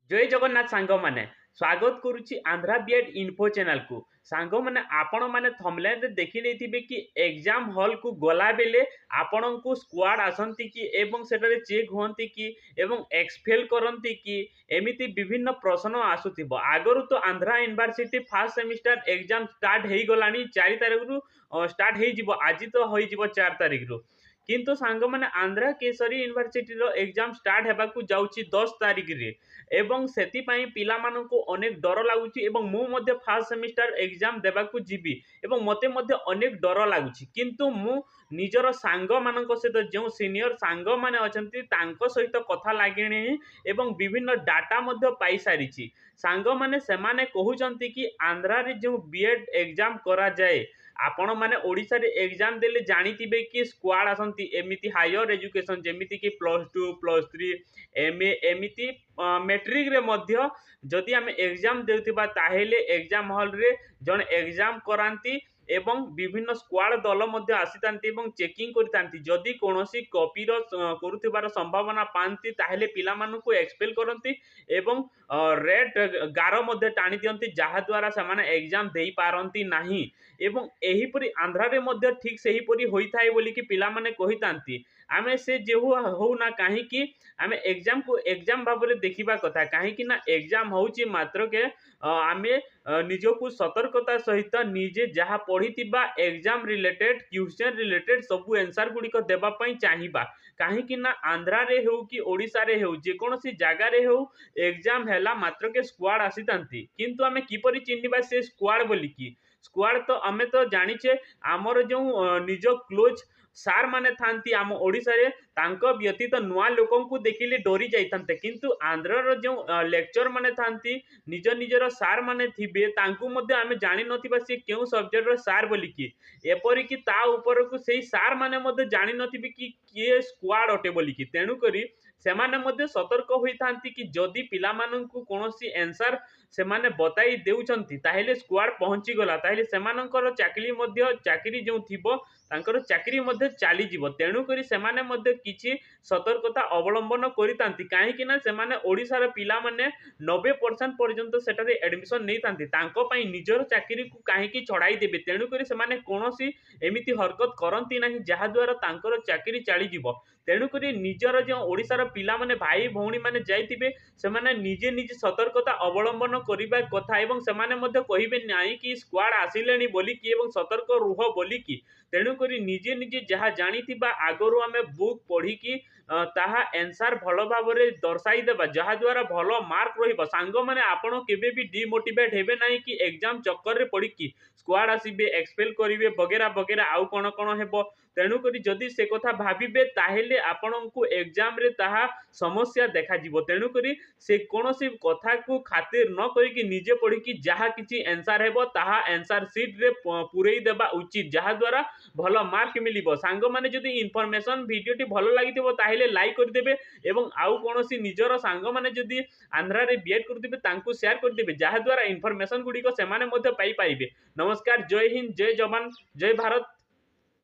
जय जगन्नाथ सांग मैंने स्वागत करुच्ची आंध्रा बीएड इन्फो चैनल को सांग मैंने आपण मैंने थंबनेल रे देखि लेथिबे कि एग्जाम हॉल को गला बेले आपण को स्क्वाड आसंती कि एवं सेटारे चेक होंती कि एवं एक्सफेल करंती कि एमिति विभिन्न प्रश्न आसुथिबो आगरु तो Andhra university first semester exam start हेई गलानी 4 तारिख रु स्टार्ट हेई जिवो आज तो होई जिवो 4 तारिख रु किंतु सांग मैंने आंध्रा केसरी यूनिवर्सिटी रो एग्जाम स्टार्ट हेबाकू जाउची 10 तारिख रे एवं सेतिपाई पिलामानंकु अनेक डर लागुची एवं मु मध्य फर्स्ट सेमिस्टर एग्जाम देबाकू जीबी एवं मते मध्य अनेक डर लागुची किंतु मु निजर सांग मानक सहित जो सीनियर सांग माने अछंती तांको सहित कथा लागिणी एवं विभिन्न डाटा मध्य पाई सारिची सांग माने सेमाने कहउचंती कि आंध्रा रे जो बीएड एग्जाम करा जाए आपण माने ओडिसा रे एग्जाम देले जानिथिबे कि स्क्वाड आसंती एमिति हायर एजुकेशन जेमिति कि +2 +3 एमए एमिति मैट्रिक रे मध्य जदि आमे एग्जाम देउथिबा ताहेले एग्जाम हॉल रे जण एग्जाम करांती एवं विभिन्न स्क्वाड दल मध्य आसीतांती एवं चेकिंग करतांती जदि कोनोसी कॉपी रो करूथिबार संभावना पांती ताहेले पिला मानकु एक्सपेल करंती एवं रेड गार मध्य टाणी दियंती जहा द्वारा समान एग्जाम देई पारंती नाही एवं एहीपरि आंध्रा रे मध्य ठीक सेहीपरि होइथाय बोली कि पिला माने कहितांती आमे से जेहु हो ना काहे कि आमे एग्जाम को एग्जाम भाबरे देखिबा कथा काहे कि ना एग्जाम होउची मात्र के आमे निजको सतर्कता सहित निजे जहा पढ़िथिबा एग्जाम रिलेटेड क्वेश्चन रिलेटेड सबु आंसर गुडी को देबा पई चाहिबा काहे कि ना आंध्रा रे हो कि ओडिसा रे हो जे कोनोसी जागा रे हो एग्जाम हैला मात्र के स्क्वाड आसीतांती किंतु आमे किपरि चिन्हिबा से स्क्वाड बोली कि स्क्वाड तो आमे तो जानिचे हमर जो निज क्लोज सार माने थांती आम ओडिसा रे तांको व्यतीत नुआ लोकन को देखिले डरी जाइथांते किंतु आंध्र रो जो लेक्चर माने थांती निज निजर सार माने थिबे तांको मध्ये आमे जानि नथिबा से केउ सब्जेक्ट रो सार बोली कि एपरि कि ता ऊपर को सेही सार माने मध्ये जानि नथिबे कि के स्क्वाड अटे बोली कि तेनु करी सेमाने मध्ये सतर्क होई थांती कि जदि पिला माननकु कोनोसी आंसर सेमाने बताई देउचंती ताहेले स्क्वाड पहुंची गला ताहेले सेमानकर चाकरी जो थिबो तांकर चाकरी मध्ये चाली जीवो तेणु करी सेमाने मध्ये किछि सतर्कता अवलंबन करितांती काहे कि ना सेमाने ओडिसा रे पिला माने 90% पर्यंत सेटारे एडमिशन नै तांती तांको पई निजर चाकरी को काहे कि छडाई देबे तेणु करी सेमाने कोनोसी एमिति हरकत करंती नाही जहा द्वारा तांकर चाकरी चाली जीवो तेणु करी निजर जो ओडिसा रे पिला माने भाई भौणी माने जाइतिबे सेमाने निजे निजे सतर्कता अवलंबन करिबा कथा एवं सेमाने मध्ये कहिबे नाही कि स्क्वाड आसिलेनी बोली कि एवं सतर्क रुह बोली कि तेणु करी निजे निजे जहा जानिथिबा आगरु आमे बुक पढ़ी कि ताहा आंसर भलो भाबरे दर्शाई देबा जहा द्वारा भलो मार्क रहिबो सांग माने आपण केबे भी डिमोटिवेट हेबे नाही कि एग्जाम चक्कर रे पड़ी कि स्क्वाड आसीबे एक्सपेल करिवे वगैरह वगैरह आउ कोन कोन हेबो तेणु करी जदि से कथा भाबिबे ताहेले आपणको एग्जाम रे ताहा समस्या देखा जीवो तेणु करी से कोनोसी कथा को खातिर न करी कि निजे पढ़ी कि जहा किछि आंसर हेबो ताहा आंसर शीट रे पुरई देबा उचित जहा द्वारा भलो मार्क मिलिबो सांग माने जदि इन्फॉर्मेशन वीडियोटी भलो लागिथिबो ताहेले लाइक कर देबे एवं आउ कोनोसी निजर सांग माने जदि आंध्रा रे बीएड करथिबे तांको शेयर कर देबे जहा द्वारा इन्फॉर्मेशन गुडी को सेमाने मध्ये पाई पाइबे नमस्कार जय हिंद जय जवान जय भारत।